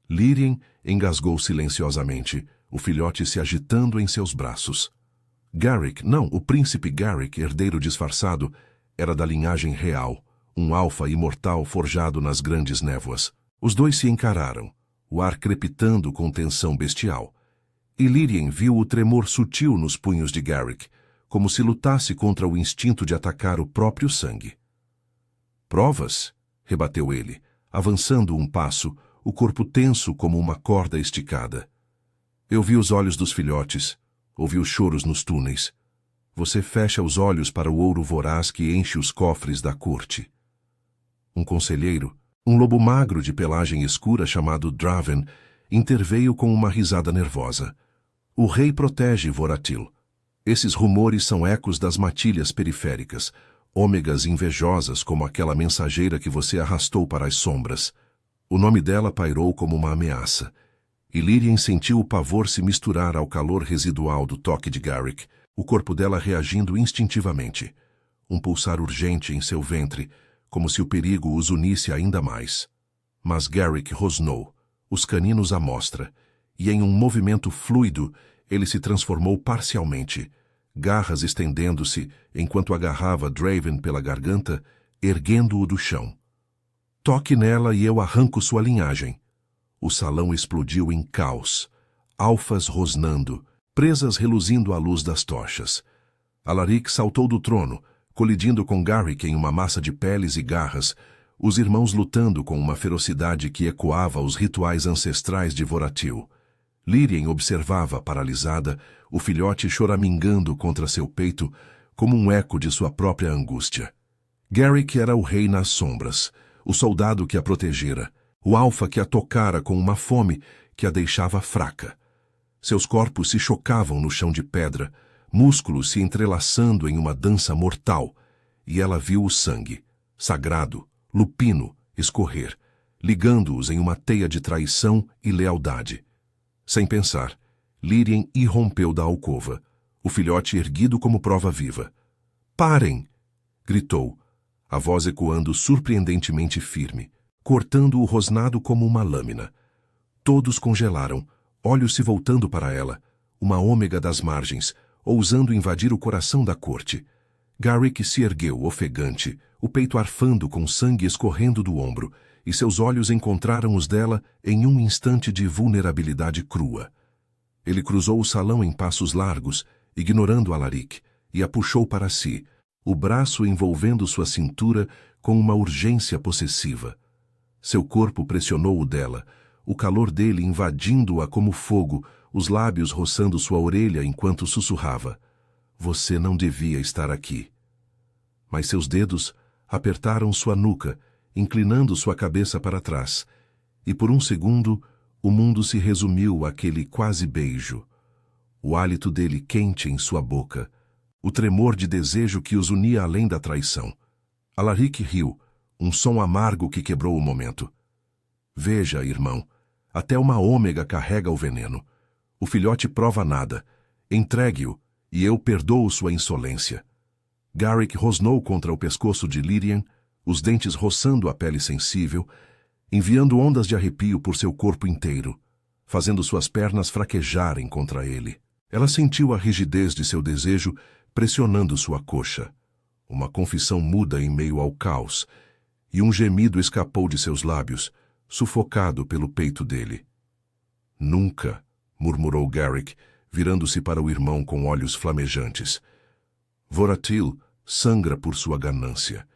Lírien engasgou silenciosamente, o filhote se agitando em seus braços. Garrick, não, o príncipe Garrick, herdeiro disfarçado, era da linhagem real, um alfa imortal forjado nas grandes névoas. Os dois se encararam, o ar crepitando com tensão bestial. E Lírien viu o tremor sutil nos punhos de Garrick, como se lutasse contra o instinto de atacar o próprio sangue. Provas? Rebateu ele, avançando um passo, o corpo tenso como uma corda esticada. Eu vi os olhos dos filhotes, ouvi os choros nos túneis. Você fecha os olhos para o ouro voraz que enche os cofres da corte. Um conselheiro, um lobo magro de pelagem escura chamado Draven, interveio com uma risada nervosa. O rei protege Voratil. Esses rumores são ecos das matilhas periféricas, ômegas invejosas como aquela mensageira que você arrastou para as sombras. O nome dela pairou como uma ameaça, e Lírien sentiu o pavor se misturar ao calor residual do toque de Garrick, o corpo dela reagindo instintivamente, um pulsar urgente em seu ventre, como se o perigo os unisse ainda mais. Mas Garrick rosnou, os caninos à mostra, e em um movimento fluido ele se transformou parcialmente, garras estendendo-se enquanto agarrava Draven pela garganta, erguendo-o do chão. Toque nela e eu arranco sua linhagem. O salão explodiu em caos, alfas rosnando, presas reluzindo à luz das tochas. Alaric saltou do trono, colidindo com Garrick em uma massa de peles e garras, os irmãos lutando com uma ferocidade que ecoava os rituais ancestrais de Voratil. Lírien observava, paralisada, o filhote choramingando contra seu peito, como um eco de sua própria angústia. Garrick era o rei nas sombras, o soldado que a protegera, o alfa que a tocara com uma fome que a deixava fraca. Seus corpos se chocavam no chão de pedra, músculos se entrelaçando em uma dança mortal, e ela viu o sangue, sagrado, lupino, escorrer, ligando-os em uma teia de traição e lealdade. Sem pensar, Lírien irrompeu da alcova, o filhote erguido como prova viva. "Parem!" gritou, a voz ecoando surpreendentemente firme, cortando o rosnado como uma lâmina. Todos congelaram, olhos se voltando para ela, uma ômega das margens, ousando invadir o coração da corte. Garrick se ergueu, ofegante, o peito arfando com sangue escorrendo do ombro, e seus olhos encontraram os dela em um instante de vulnerabilidade crua. Ele cruzou o salão em passos largos, ignorando Alaric, e a puxou para si, o braço envolvendo sua cintura com uma urgência possessiva. Seu corpo pressionou o dela, o calor dele invadindo-a como fogo, os lábios roçando sua orelha enquanto sussurrava: "Você não devia estar aqui." Mas seus dedos apertaram sua nuca, inclinando sua cabeça para trás, e por um segundo o mundo se resumiu àquele quase beijo. O hálito dele quente em sua boca, o tremor de desejo que os unia além da traição. Alaric riu, um som amargo que quebrou o momento. "Veja, irmão, até uma ômega carrega o veneno. O filhote prova nada. Entregue-o, e eu perdoo sua insolência." Garrick rosnou contra o pescoço de Lírien, os dentes roçando a pele sensível, enviando ondas de arrepio por seu corpo inteiro, fazendo suas pernas fraquejarem contra ele. Ela sentiu a rigidez de seu desejo pressionando sua coxa. Uma confissão muda em meio ao caos, e um gemido escapou de seus lábios, sufocado pelo peito dele. "Nunca", murmurou Garrick, virando-se para o irmão com olhos flamejantes. "Voratil sangra por sua ganância.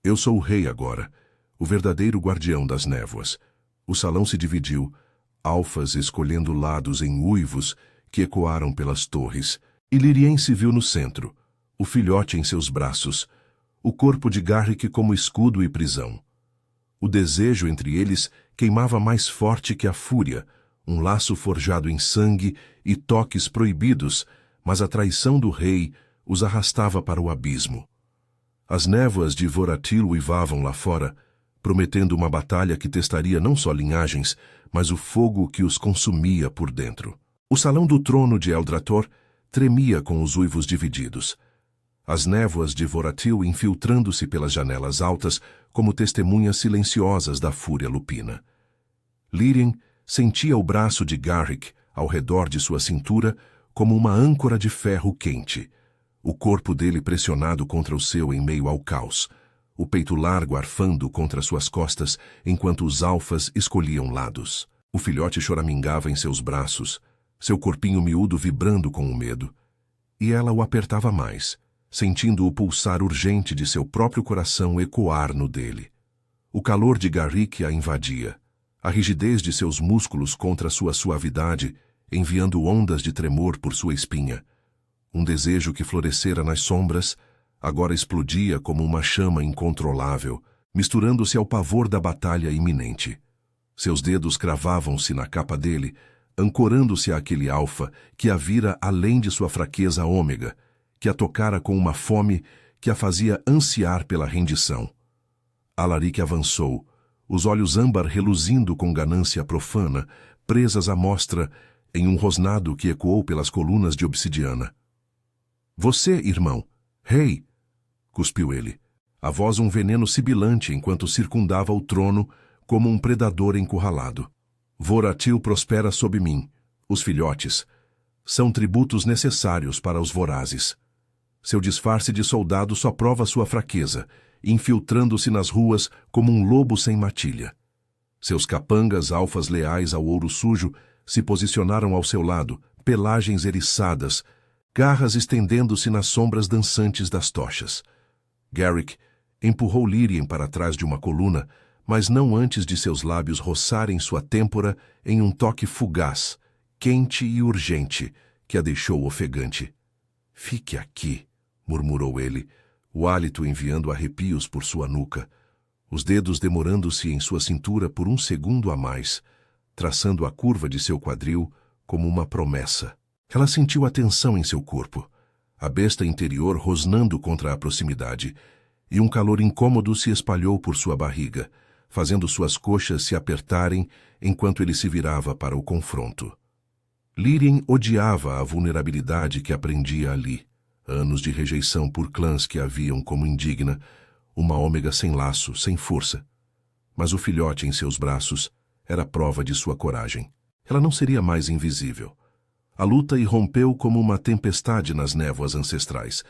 Eu sou o rei agora, o verdadeiro guardião das névoas." O salão se dividiu, alfas escolhendo lados em uivos que ecoaram pelas torres, e Lírien se viu no centro, o filhote em seus braços, o corpo de Garrick como escudo e prisão. O desejo entre eles queimava mais forte que a fúria, um laço forjado em sangue e toques proibidos, mas a traição do rei os arrastava para o abismo. As névoas de Voratil uivavam lá fora, prometendo uma batalha que testaria não só linhagens, mas o fogo que os consumia por dentro. O salão do trono de Eldrator tremia com os uivos divididos. As névoas de Voratil infiltrando-se pelas janelas altas como testemunhas silenciosas da fúria lupina. Lírien sentia o braço de Garrick ao redor de sua cintura como uma âncora de ferro quente, o corpo dele pressionado contra o seu em meio ao caos, o peito largo arfando contra suas costas enquanto os alfas escolhiam lados. O filhote choramingava em seus braços, seu corpinho miúdo vibrando com o medo, e ela o apertava mais, sentindo o pulsar urgente de seu próprio coração ecoar no dele. O calor de Garrick a invadia, a rigidez de seus músculos contra sua suavidade, enviando ondas de tremor por sua espinha. Um desejo que florescera nas sombras, agora explodia como uma chama incontrolável, misturando-se ao pavor da batalha iminente. Seus dedos cravavam-se na capa dele, ancorando-se àquele alfa que a vira além de sua fraqueza ômega, que a tocara com uma fome que a fazia ansiar pela rendição. Alaric avançou, os olhos âmbar reluzindo com ganância profana, presas à mostra em um rosnado que ecoou pelas colunas de obsidiana. "Você, irmão, rei!" cuspiu ele, a voz um veneno sibilante enquanto circundava o trono como um predador encurralado. "Voratil prospera sob mim. Os filhotes são tributos necessários para os vorazes. Seu disfarce de soldado só prova sua fraqueza, infiltrando-se nas ruas como um lobo sem matilha. Seus capangas, alfas leais ao ouro sujo, se posicionaram ao seu lado, pelagens eriçadas, garras estendendo-se nas sombras dançantes das tochas. Garrick empurrou Lírien para trás de uma coluna, mas não antes de seus lábios roçarem sua têmpora em um toque fugaz, quente e urgente, que a deixou ofegante. "Fique aqui", murmurou ele, o hálito enviando arrepios por sua nuca, os dedos demorando-se em sua cintura por um segundo a mais, traçando a curva de seu quadril como uma promessa. Ela sentiu a tensão em seu corpo, a besta interior rosnando contra a proximidade, e um calor incômodo se espalhou por sua barriga, fazendo suas coxas se apertarem enquanto ele se virava para o confronto. Lírien odiava a vulnerabilidade que aprendia ali, anos de rejeição por clãs que a viam como indigna, uma ômega sem laço, sem força. Mas o filhote em seus braços era prova de sua coragem. Ela não seria mais invisível. A luta irrompeu como uma tempestade nas névoas ancestrais.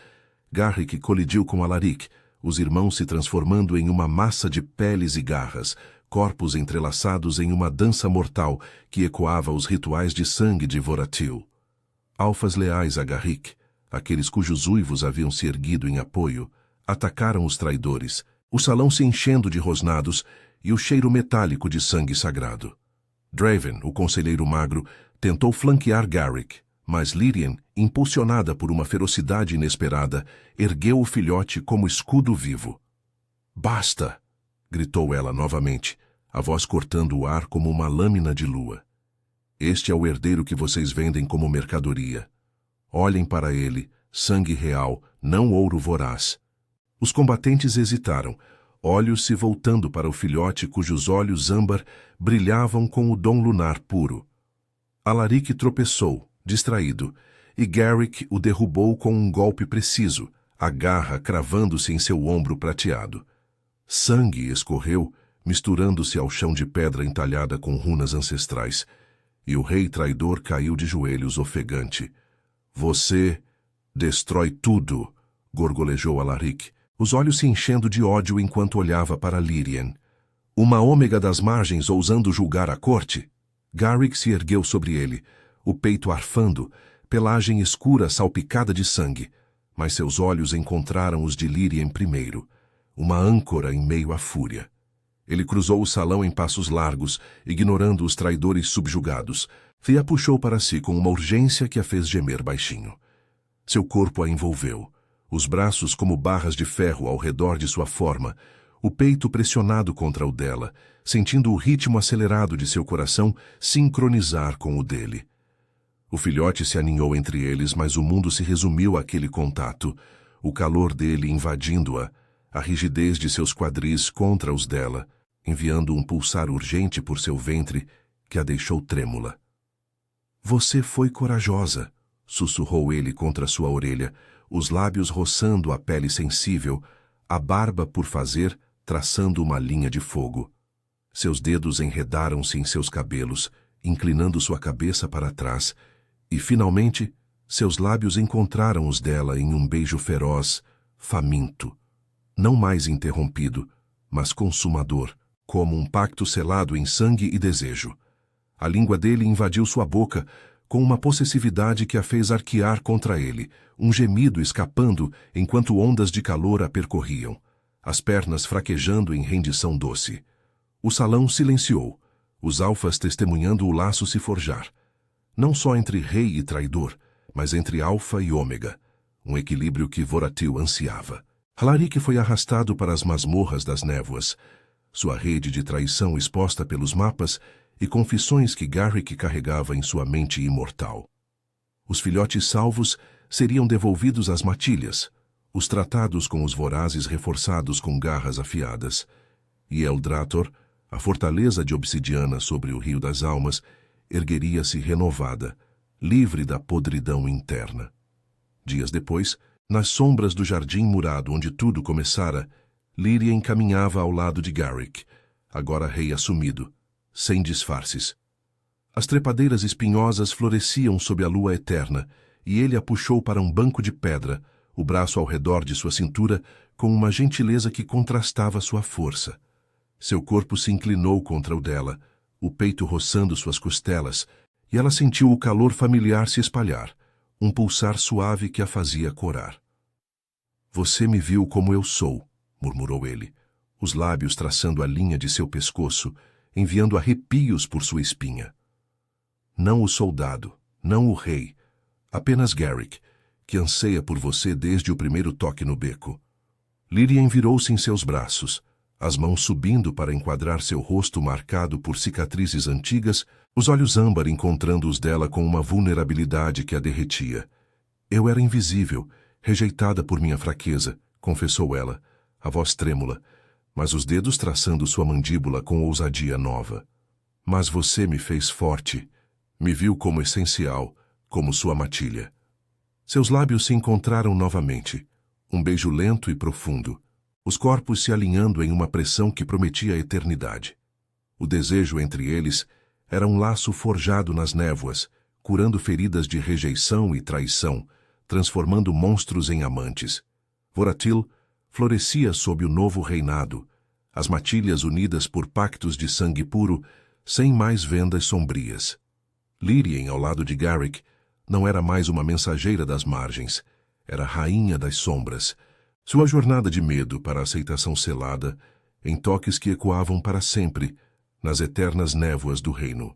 Garrick colidiu com Alaric, os irmãos se transformando em uma massa de peles e garras, corpos entrelaçados em uma dança mortal que ecoava os rituais de sangue de Voratil. Alfas leais a Garrick, aqueles cujos uivos haviam se erguido em apoio, atacaram os traidores, o salão se enchendo de rosnados e o cheiro metálico de sangue sagrado. Draven, o conselheiro magro, tentou flanquear Garrick, mas Lírien, impulsionada por uma ferocidade inesperada, ergueu o filhote como escudo vivo. "Basta!" gritou ela novamente, a voz cortando o ar como uma lâmina de lua. "Este é o herdeiro que vocês vendem como mercadoria. Olhem para ele, sangue real, não ouro voraz." Os combatentes hesitaram, olhos se voltando para o filhote cujos olhos âmbar brilhavam com o dom lunar puro. Alaric tropeçou, distraído, e Garrick o derrubou com um golpe preciso, a garra cravando-se em seu ombro prateado. Sangue escorreu, misturando-se ao chão de pedra entalhada com runas ancestrais, e o rei traidor caiu de joelhos ofegante. "Você destrói tudo", gorgolejou Alaric, os olhos se enchendo de ódio enquanto olhava para Lírien. "Uma ômega das margens ousando julgar a corte?" Garrick se ergueu sobre ele, o peito arfando, pelagem escura salpicada de sangue, mas seus olhos encontraram os de Lírien primeiro, uma âncora em meio à fúria. Ele cruzou o salão em passos largos, ignorando os traidores subjugados, Thea puxou para si com uma urgência que a fez gemer baixinho. Seu corpo a envolveu, os braços como barras de ferro ao redor de sua forma, o peito pressionado contra o dela, sentindo o ritmo acelerado de seu coração sincronizar com o dele. O filhote se aninhou entre eles, mas o mundo se resumiu àquele contato, o calor dele invadindo-a, a rigidez de seus quadris contra os dela, enviando um pulsar urgente por seu ventre que a deixou trêmula. Você foi corajosa, sussurrou ele contra sua orelha, os lábios roçando a pele sensível, a barba por fazer, traçando uma linha de fogo. Seus dedos enredaram-se em seus cabelos, inclinando sua cabeça para trás, e, finalmente, seus lábios encontraram os dela em um beijo feroz, faminto, não mais interrompido, mas consumador, como um pacto selado em sangue e desejo. A língua dele invadiu sua boca, com uma possessividade que a fez arquear contra ele, um gemido escapando enquanto ondas de calor a percorriam, as pernas fraquejando em rendição doce. O salão silenciou, os alfas testemunhando o laço se forjar. Não só entre rei e traidor, mas entre alfa e ômega, um equilíbrio que Voratil ansiava. Alaric foi arrastado para as masmorras das névoas, sua rede de traição exposta pelos mapas e confissões que Garrick carregava em sua mente imortal. Os filhotes salvos seriam devolvidos às matilhas, os tratados com os vorazes reforçados com garras afiadas, e Eldrator, a fortaleza de obsidiana sobre o Rio das Almas, ergueria-se renovada, livre da podridão interna. Dias depois, nas sombras do jardim murado onde tudo começara, Lírien caminhava ao lado de Garrick, agora rei assumido, sem disfarces. As trepadeiras espinhosas floresciam sob a lua eterna, e ele a puxou para um banco de pedra, o braço ao redor de sua cintura, com uma gentileza que contrastava sua força. Seu corpo se inclinou contra o dela, o peito roçando suas costelas, e ela sentiu o calor familiar se espalhar, um pulsar suave que a fazia corar. Você me viu como eu sou, murmurou ele, os lábios traçando a linha de seu pescoço, enviando arrepios por sua espinha. Não o soldado, não o rei, apenas Garrick, que anseia por você desde o primeiro toque no beco. Lírien virou-se em seus braços, as mãos subindo para enquadrar seu rosto marcado por cicatrizes antigas, os olhos âmbar encontrando os dela com uma vulnerabilidade que a derretia. Eu era invisível, rejeitada por minha fraqueza, confessou ela, a voz trêmula, mas os dedos traçando sua mandíbula com ousadia nova. Mas você me fez forte, me viu como essencial, como sua matilha. Seus lábios se encontraram novamente, um beijo lento e profundo, os corpos se alinhando em uma pressão que prometia a eternidade. O desejo entre eles era um laço forjado nas névoas, curando feridas de rejeição e traição, transformando monstros em amantes. Voratil florescia sob o novo reinado, as matilhas unidas por pactos de sangue puro, sem mais vendas sombrias. Lírien, ao lado de Garrick, não era mais uma mensageira das margens, era a rainha das sombras, sua jornada de medo para a aceitação selada, em toques que ecoavam para sempre, nas eternas névoas do reino.